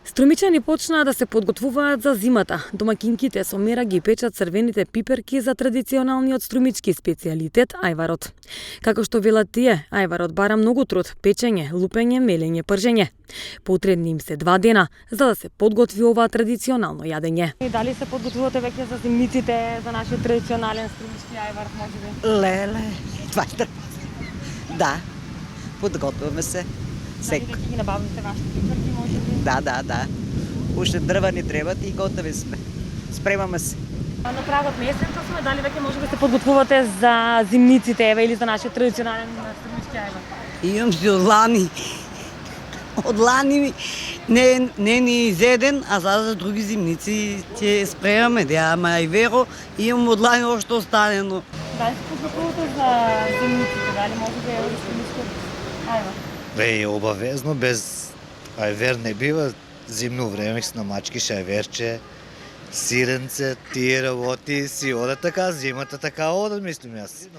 Струмичани почнаа да се подготвуваат за зимата. Домакинките со мера ги печат црвените пиперки за традиционалниот струмички специјалитет ајварот. Како што велат тие, ајварот бара многу труд, печење, лупење, мелење, пржење. Потребни им се 2 дена за да се подготви ова традиционално јадење. И дали се подготвувате веќе за зимниците, за нашиот традиционален струмички ајвар, можеби? Леле, това е да, подготвяме се. Дали веќе ги набавите вашите пиперки, можеби? Да. Уште дрва ни требат и готови сме. Спремаме се. На прагот на есента сме, дали веќе можеби се подготвувате за зимниците, еве, или за нашиот традиционален струмички ајвар? Имам си од лани. Од лани не ни изеден, а сега за други зимници ќе спремаме, ама и веро, имам од лани още останено. Дали се подготвувате за зимниците, дали можеби еве да струмички ајвар? Обавезно, без ајвер не бива. Зимно време с намачки, шајверче, сиренце, тие работи си одат така, зимата така одат, мислим јас.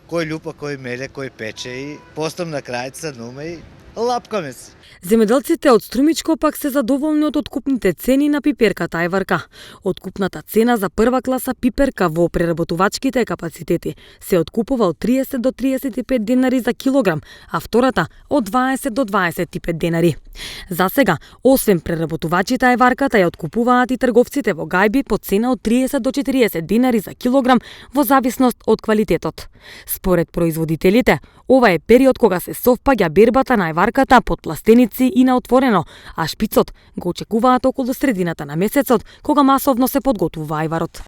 Кој љупа, кој меле, кој пече и постам на крајца нуме и лапкаме се. Земеделците од Струмичко пак се задоволни од откупните цени на пиперката ајварка. Откупната цена за прва класа пиперка во преработувачките капацитети се откупува од 30 до 35 денари за килограм, а втората од 20 до 25 денари. За сега, освен преработувачите ајварката ја откупуваат и трговците во гајби по цена од 30 до 40 денари за килограм во зависност од квалитетот. Според производителите, ова е период кога се совпаѓа бербата на ајварката под пластеници и на отворено, а шпицот го очекуваат околу средината на месецот, кога масовно се подготвува ајварот.